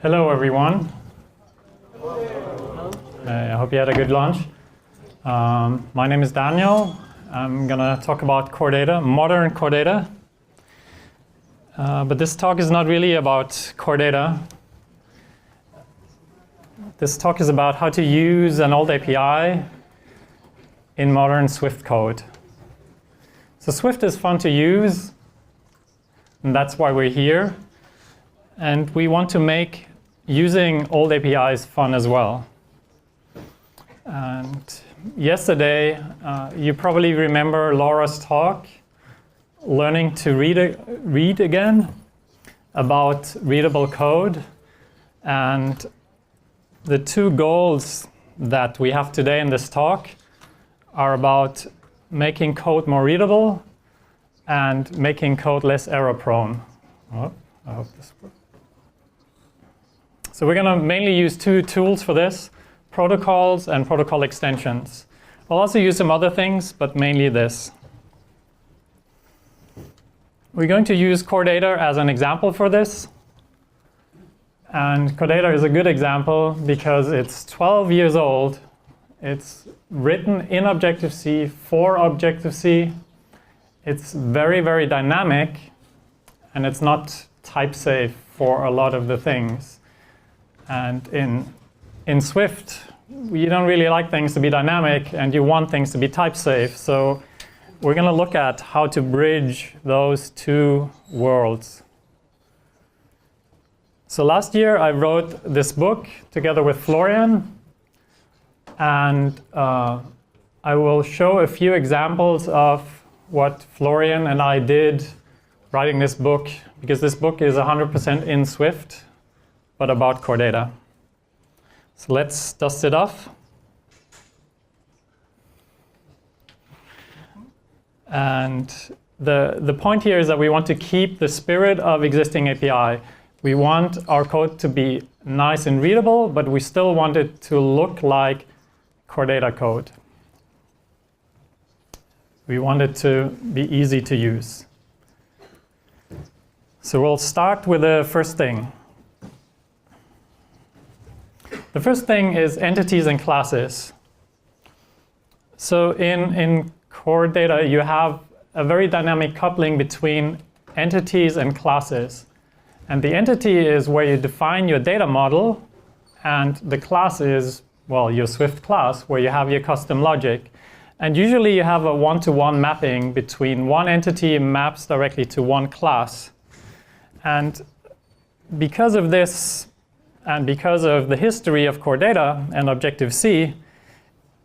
Hello, everyone. I hope you had a good lunch. My name is Daniel. I'm going to talk about core data, modern core data. But this talk is not really about core data. This talk is about how to use an old API in modern Swift code. So Swift is fun to use, and that's why we're here. And we want to make using old APIs fun as well. And yesterday, you probably remember Laura's talk, learning to read again, about readable code. And the two goals that we have today in this talk are about making code more readable and making code less error prone. Oh, I hope this works. So we're going to mainly use two tools for this, protocols and protocol extensions. We'll also use some other things, but mainly this. We're going to use core data as an example for this. And core data is a good example because it's 12 years old. It's written in Objective-C for Objective-C. It's very, very dynamic, and it's not type safe for a lot of the things. And in Swift, you don't really like things to be dynamic, and you want things to be type safe. So we're going to look at how to bridge those two worlds. So last year, I wrote this book together with Florian. And I will show a few examples of what Florian and I did writing this book, because this book is 100% in Swift, but about core data. So let's dust it off. And the point here is that we want to keep the spirit of existing API. We want our code to be nice and readable, but we still want it to look like core data code. We want it to be easy to use. So we'll start with the first thing. The first thing is entities and classes. So in core data, you have a very dynamic coupling between entities and classes. And the entity is where you define your data model, and the class is, well, your Swift class, where you have your custom logic. And usually you have a one-to-one mapping between one entity maps directly to one class. And because of this, and because of the history of core data and Objective-C,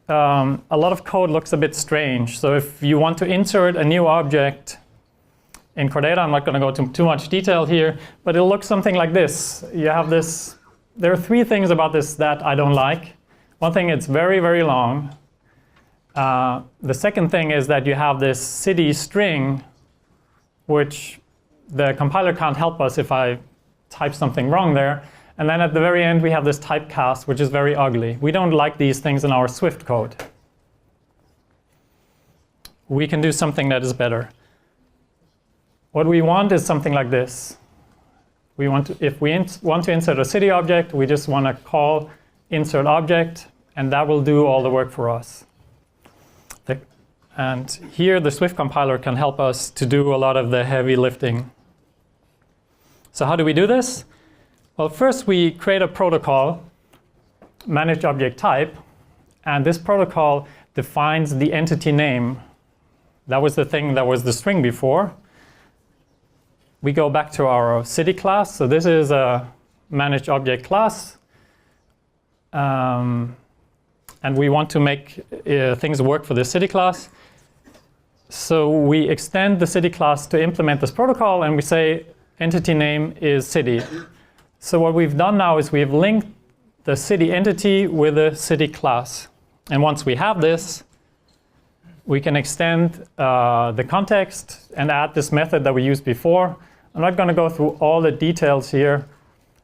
a lot of code looks a bit strange. So if you want to insert a new object in core data, I'm not going to go into too much detail here, but it'll look something like this. You have this. There are three things about this that I don't like. One thing, it's very, very long. The second thing is that you have this city string, which the compiler can't help us if I type something wrong there. And then at the very end, we have this typecast, which is very ugly. We don't like these things in our Swift code. We can do something that is better. What we want is something like this. We want to, if we want to insert a city object, we just want to call insert object, and that will do all the work for us. And here, the Swift compiler can help us to do a lot of the heavy lifting. So how do we do this? Well, first we create a protocol, manage object type, and this protocol defines the entity name. That was the thing that was the string before. We go back to our city class. So this is a managed object class. And we want to make things work for the city class. So we extend the city class to implement this protocol, and we say entity name is city. So what we've done now is we've linked the city entity with the city class. And once we have this, we can extend the context and add this method that we used before. I'm not going to go through all the details here,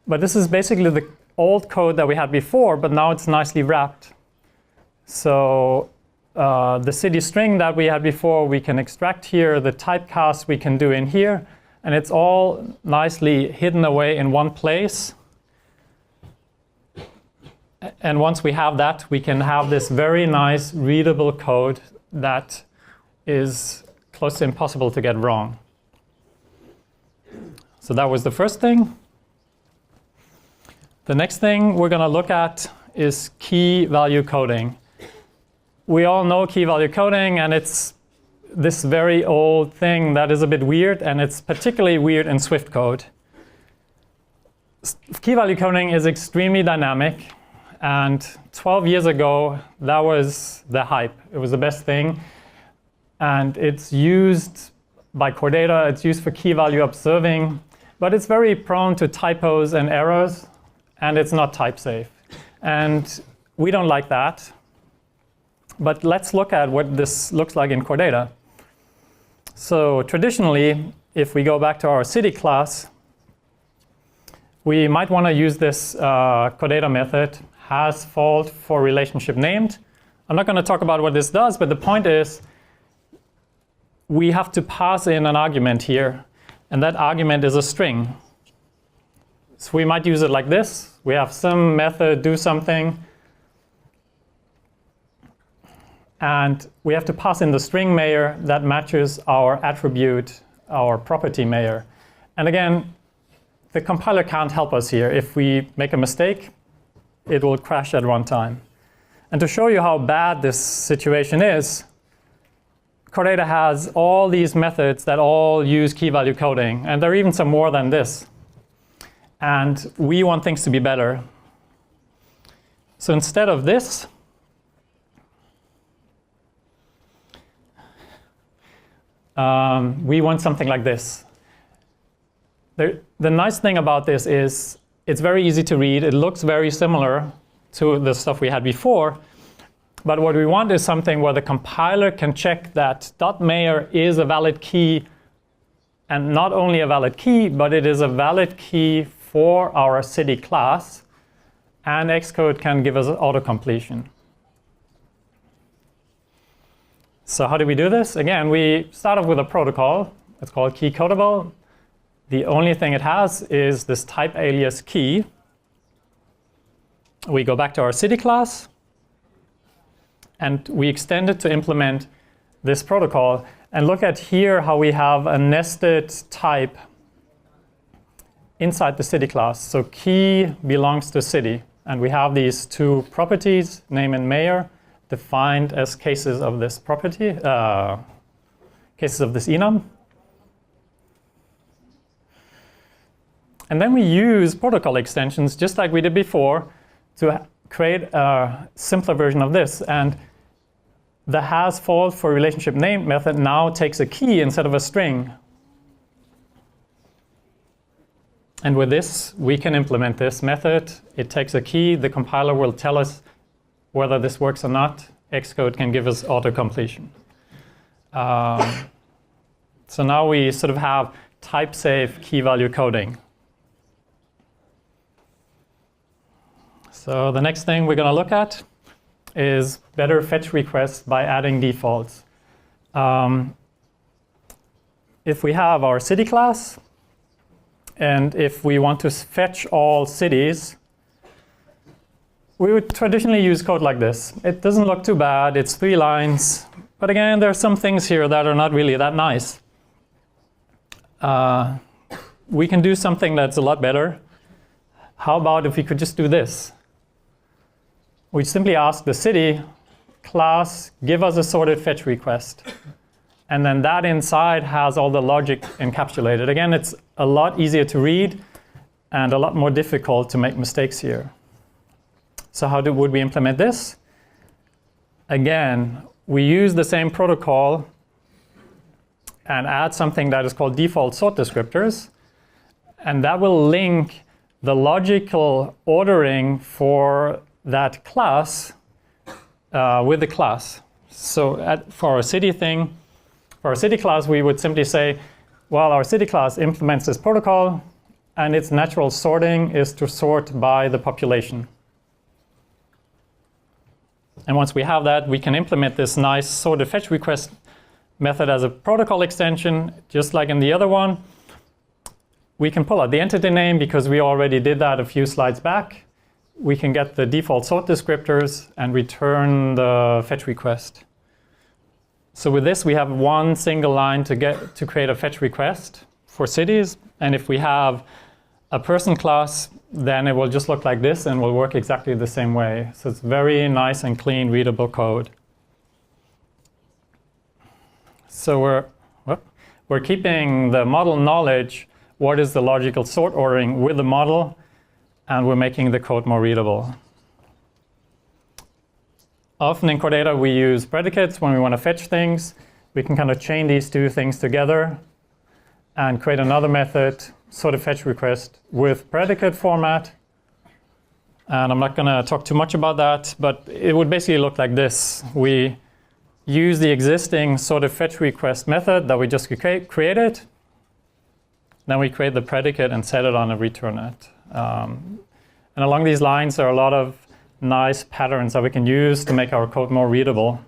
but this is basically the old code that we had before, but now it's nicely wrapped. So the city string that we had before, we can extract here. The typecast we can do in here. And it's all nicely hidden away in one place. And once we have that, we can have this very nice readable code that is close to impossible to get wrong. So that was the first thing. The next thing we're going to look at is key value coding. We all know key value coding, and it's this very old thing that is a bit weird, and it's particularly weird in Swift code. Key value coding is extremely dynamic, and 12 years ago, that was the hype. It was the best thing, and it's used by core data. It's used for key value observing, but it's very prone to typos and errors, and it's not type safe. And we don't like that. But let's look at what this looks like in core data. So traditionally, if we go back to our city class, we might want to use this core data method, has fault for relationship named. I'm not going to talk about what this does, but the point is we have to pass in an argument here, and that argument is a string. So we might use it like this. We have some method do something, and we have to pass in the string mayor that matches our attribute, our property mayor. And again, the compiler can't help us here. If we make a mistake, it will crash at runtime. And to show you how bad this situation is, core data has all these methods that all use key value coding, and there are even some more than this. And we want things to be better. So instead of this, we want something like this. The nice thing about this is it's very easy to read. It looks very similar to the stuff we had before. But what we want is something where the compiler can check that .mayor is a valid key, and not only a valid key, but it is a valid key for our city class, and Xcode can give us autocompletion. So how do we do this? Again, we start off with a protocol. It's called key codable. The only thing it has is this type alias key. We go back to our city class, and we extend it to implement this protocol. And look at here how we have a nested type inside the city class. So key belongs to city, and we have these two properties, name and mayor, defined as cases of this property, cases of this enum. And then we use protocol extensions, just like we did before, to create a simpler version of this. And the has fault for relationship name method now takes a key instead of a string. And with this, we can implement this method. It takes a key. The compiler will tell us whether this works or not. Xcode can give us autocompletion. So now we sort of have type-safe key value coding. So the next thing we're going to look at is better fetch requests by adding defaults. If we have our city class, and if we want to fetch all cities, we would traditionally use code like this. It doesn't look too bad. It's 3 lines. But again, there are some things here that are not really that nice. We can do something that's a lot better. How about if we could just do this? We simply ask the city class, give us a sorted fetch request. And then that inside has all the logic encapsulated. Again, it's a lot easier to read and a lot more difficult to make mistakes here. So how would we implement this? Again, we use the same protocol and add something that is called default sort descriptors. And that will link the logical ordering for that class with the class. So for our city thing, for our city class, we would simply say, well, our city class implements this protocol, and its natural sorting is to sort by the population. And once we have that, we can implement this nice sorted fetch request method as a protocol extension, just like in the other one. We can pull out the entity name because we already did that a few slides back. we can get the default sort descriptors and return the fetch request. So with this, we have one single line to create a fetch request for cities. And if we have a person class, then it will just look like this and will work exactly the same way. So it's very nice and clean, readable code. So we're keeping the model knowledge, what is the logical sort ordering with the model, and we're making the code more readable. Often in core data, we use predicates when we want to fetch things. We can kind of chain these two things together and create another method, sort of fetch request with predicate format. And I'm not going to talk too much about that, but it would basically look like this. We use the existing sort of fetch request method that we just created. Then we create the predicate and set it on and return it. And along these lines, there are a lot of nice patterns that we can use to make our code more readable.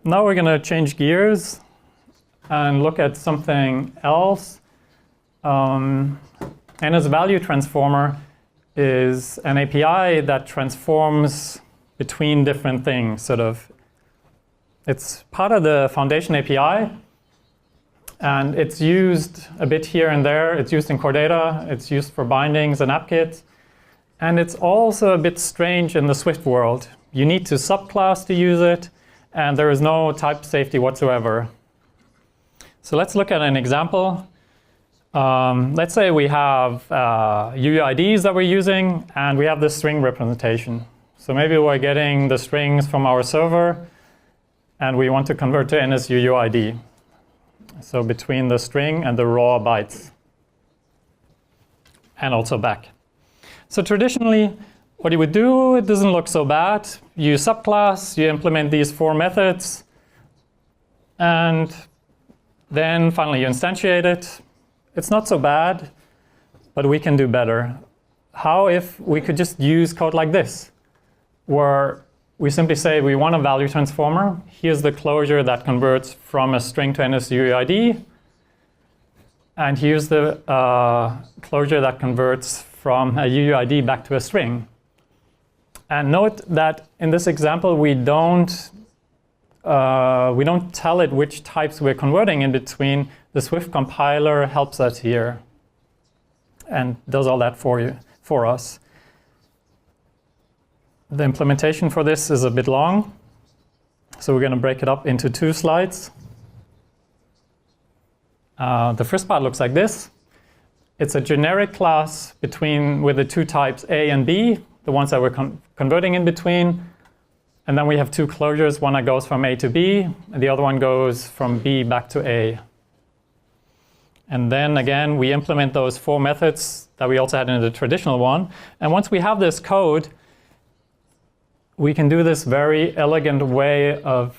Now we're going to change gears and look at something else. And as a value transformer is an API that transforms between different things, sort of. It's part of the Foundation API, and it's used a bit here and there. It's used in core data. It's used for bindings and AppKit. And it's also a bit strange in the Swift world. You need to subclass to use it, and there is no type safety whatsoever. So let's look at an example. Let's say we have UUIDs that we're using, and we have this string representation. So maybe we're getting the strings from our server, and we want to convert to NSUUID. So between the string and the raw bytes, and also back. So traditionally, what you would do, it doesn't look so bad. You subclass, you implement these 4 methods, and then finally you instantiate it. It's not so bad, but we can do better. How if we could just use code like this, where we simply say we want a value transformer. Here's the closure that converts from a string to NSUUID. And here's the closure that converts from a UUID back to a string. And note that in this example, we don't tell it which types we're converting in between. The Swift compiler helps us here and does all that for us. The implementation for this is a bit long, so we're going to break it up into 2 slides. The first part looks like this. It's a generic class with the 2 types A and B, the ones that we're converting in between. And then we have 2 closures, one that goes from A to B, and the other one goes from B back to A. And then again, we implement those 4 methods that we also had in the traditional one. And once we have this code, we can do this very elegant way of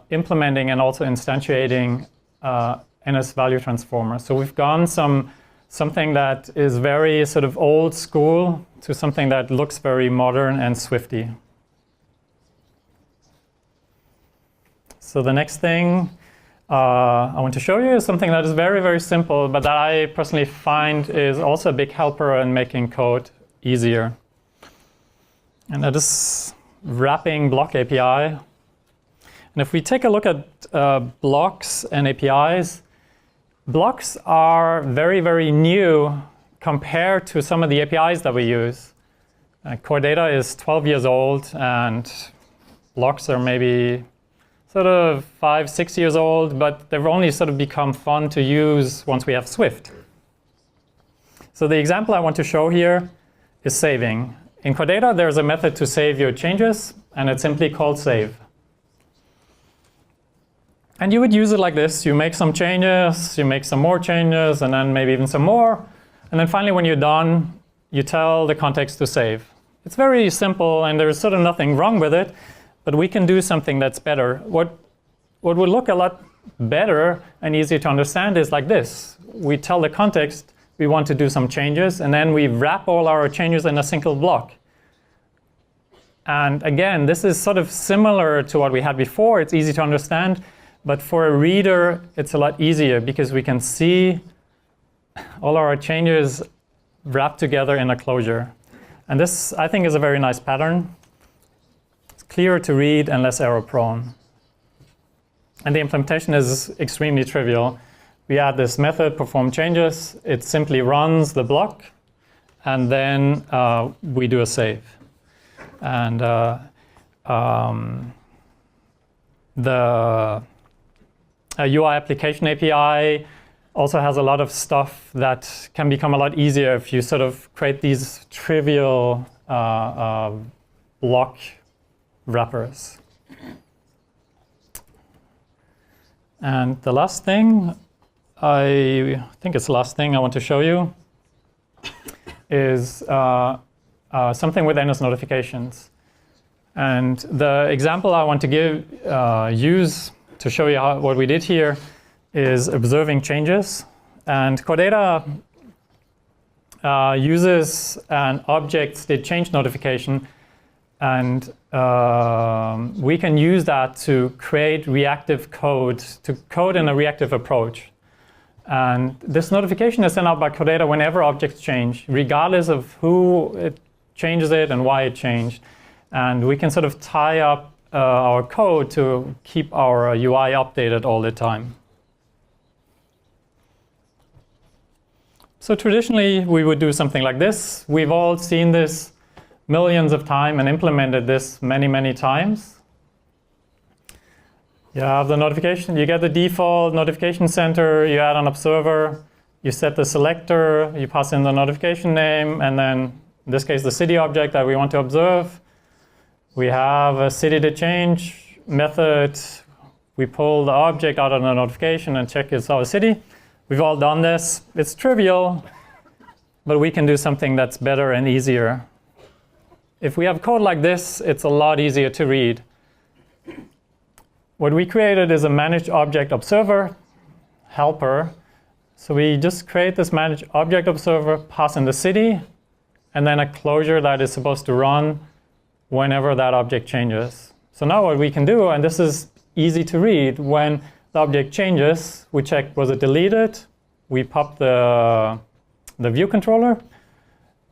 implementing and also instantiating NS value transformer. So we've gone something that is very sort of old school to something that looks very modern and Swifty. So the next thing I want to show you is something that is very, very simple, but that I personally find is also a big helper in making code easier. And that is wrapping block API. And if we take a look at blocks and APIs, blocks are very, very new compared to some of the APIs that we use. Core data is 12 years old, and blocks are maybe sort of 5, 6 years old, but they've only sort of become fun to use once we have Swift. So the example I want to show here is saving. In core data, there's a method to save your changes, and it's simply called save. And you would use it like this. You make some changes, you make some more changes, and then maybe even some more. And then finally, when you're done, you tell the context to save. It's very simple, and there's sort of nothing wrong with it, but we can do something that's better. What would look a lot better and easier to understand is like this. We tell the context we want to do some changes, and then we wrap all our changes in a single block. And again, this is sort of similar to what we had before. It's easy to understand, but for a reader, it's a lot easier because we can see all our changes wrapped together in a closure. And this, I think, is a very nice pattern. It's clearer to read and less error prone. And the implementation is extremely trivial. We add this method, perform changes. It simply runs the block, and then we do a save. And the UI application API also has a lot of stuff that can become a lot easier if you sort of create these trivial block wrappers. And the last thing, I think it's the last thing I want to show you, is something with endless notifications. And the example I want to use to show you what we did here is observing changes. And Core uses an objects did change notification, and we can use that to create reactive code, to code in a reactive approach. And this notification is sent out by Core whenever objects change, regardless of who it changes it and why it changed. And we can sort of tie up our code to keep our UI updated all the time. So traditionally, we would do something like this. We've all seen this millions of times and implemented this many, many times. You have the notification, you get the default notification center, you add an observer, you set the selector, you pass in the notification name, and then in this case, the city object that we want to observe. We have a city to change method. We pull the object out of the notification and check it's our city. We've all done this. It's trivial, but we can do something that's better and easier. If we have code like this, it's a lot easier to read. What we created is a managed object observer helper. So we just create this managed object observer, pass in the city, and then a closure that is supposed to run whenever that object changes. So now what we can do, and this is easy to read, when the object changes, we check was it deleted, we pop the view controller.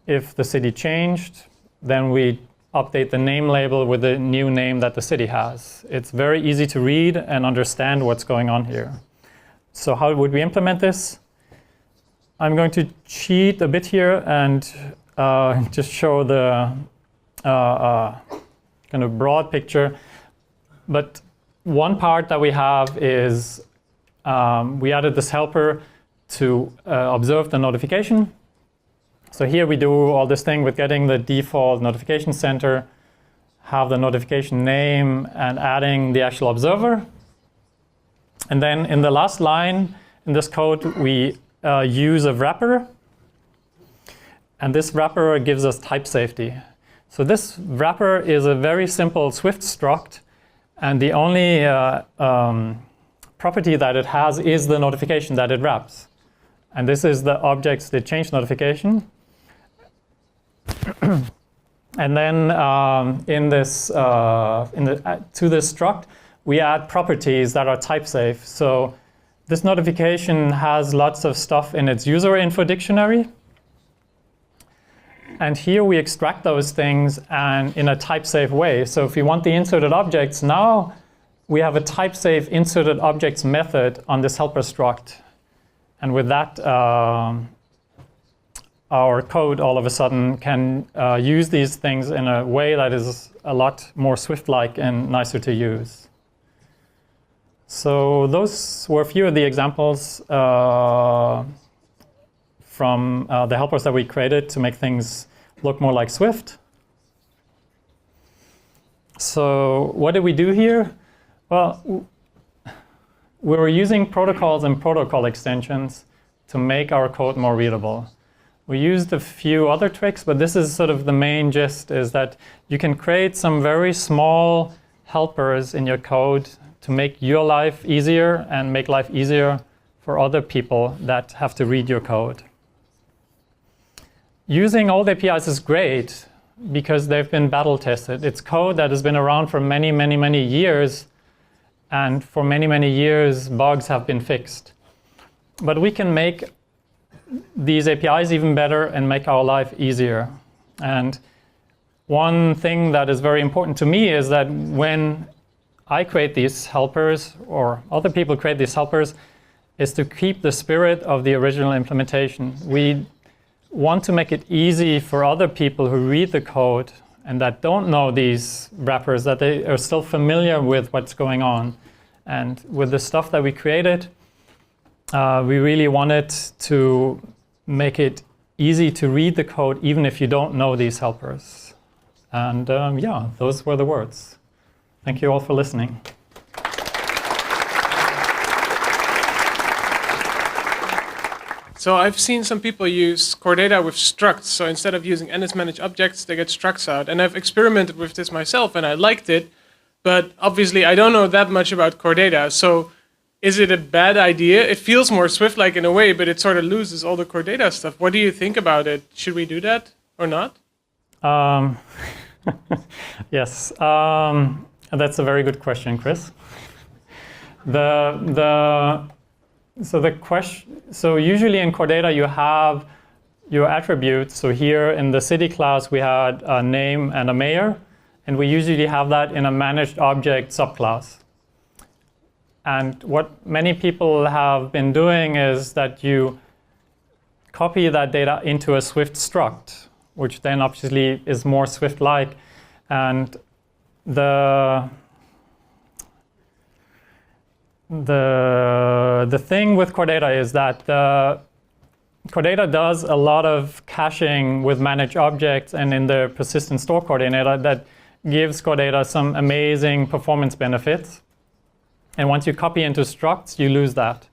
If the city changed, then we update the name label with the new name that the city has. It's very easy to read and understand what's going on here. So how would we implement this? I'm going to cheat a bit here and just show the kind of broad picture. But one part that we have is we added this helper to observe the notification. So here we do all this thing with getting the default notification center, have the notification name, and adding the actual observer. And then in the last line in this code, we use a wrapper. And this wrapper gives us type safety. So this wrapper is a very simple Swift struct. And the only property that it has is the notification that it wraps. And this is the objects did change notification. And then in this, to this struct, we add properties that are type safe. So this notification has lots of stuff in its user info dictionary. And here we extract those things and in a type-safe way. So if we want the inserted objects, now we have a type-safe inserted objects method on this helper struct. And with that, our code all of a sudden can use these things in a way that is a lot more Swift-like and nicer to use. So those were a few of the examples from the helpers that we created to make things look more like Swift. So what did we do here? Well, we were using protocols and protocol extensions to make our code more readable. We used a few other tricks, but this is sort of the main gist, is that you can create some very small helpers in your code to make your life easier and make life easier for other people that have to read your code. Using old APIs is great because they've been battle tested. It's code that has been around for many, many, many years, and for many, many years bugs have been fixed. But we can make these APIs even better and make our life easier. And one thing that is very important to me is that when I create these helpers, or other people create these helpers, is to keep the spirit of the original implementation. We want to make it easy for other people who read the code and that don't know these wrappers, that they are still familiar with what's going on. And with the stuff that we created, we really wanted to make it easy to read the code even if you don't know these helpers. And yeah, those were the words. Thank you all for listening. So I've seen some people use core data with structs. So instead of using NS-managed objects, they get structs out. And I've experimented with this myself, and I liked it. But obviously, I don't know that much about core data. So is it a bad idea? It feels more Swift-like in a way, but it sort of loses all the core data stuff. What do you think about it? Should we do that or not? Yes, that's a very good question, Chris. So usually in core data you have your attributes. So here in the city class we had a name and a mayor, and we usually have that in a managed object subclass. And what many people have been doing is that you copy that data into a Swift struct, which then obviously is more Swift-like. And the thing with core data is that core data does a lot of caching with managed objects and in the persistent store coordinator that gives core data some amazing performance benefits. And once you copy into structs, you lose that.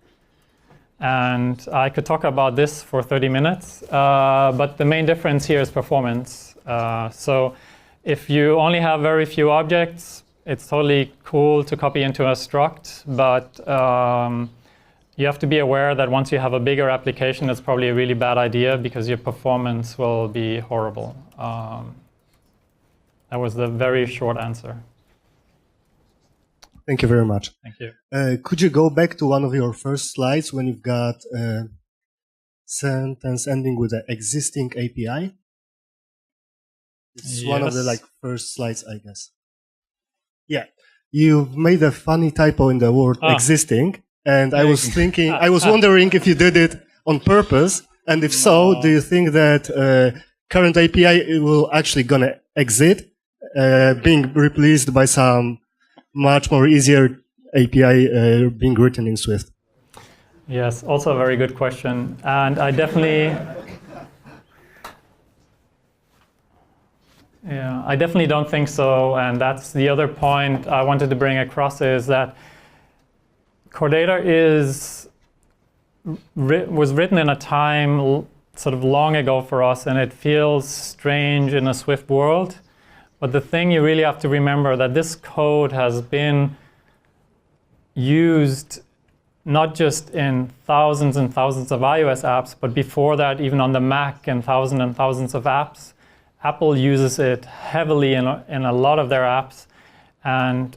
And I could talk about this for 30 minutes, but the main difference here is performance. So if you only have very few objects, it's totally cool to copy into a struct, but you have to be aware that once you have a bigger application, it's probably a really bad idea because your performance will be horrible. That was the very short answer. Thank you very much. Thank you. Could you go back to one of your first slides when you've got a sentence ending with an existing API? It's one of the first slides, I guess. Yeah, you've made a funny typo in the word existing, and I was thinking, I was wondering if you did it on purpose, and if so, do you think that current API will actually gonna exit, being replaced by some much more easier API being written in Swift? Yes, also a very good question, and I definitely. Yeah, I definitely don't think so, and that's the other point I wanted to bring across is that core data was written in a time sort of long ago for us, and it feels strange in a Swift world. But the thing you really have to remember that this code has been used not just in thousands and thousands of iOS apps, but before that even on the Mac and thousands of apps. Apple uses it heavily in a lot of their apps, and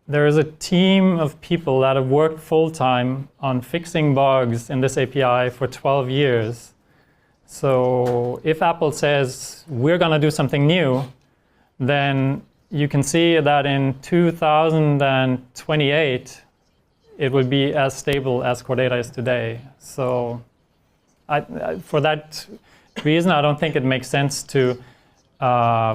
there is a team of people that have worked full-time on fixing bugs in this API for 12 years. So if Apple says, we're going to do something new, then you can see that in 2028, it will be as stable as core data is today. So for that reason, I don't think it makes sense to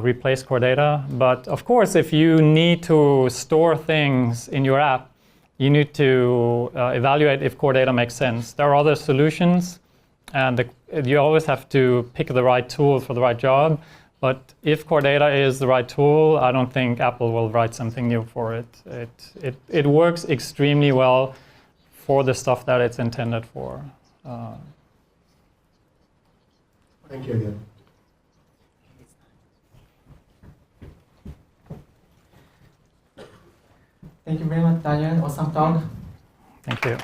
replace core data. But of course, if you need to store things in your app, you need to evaluate if core data makes sense. There are other solutions, and you always have to pick the right tool for the right job. But if core data is the right tool, I don't think Apple will write something new for it. It works extremely well for the stuff that it's intended for. Thank you again. Thank you very much, Daniel. Awesome talk. Thank you.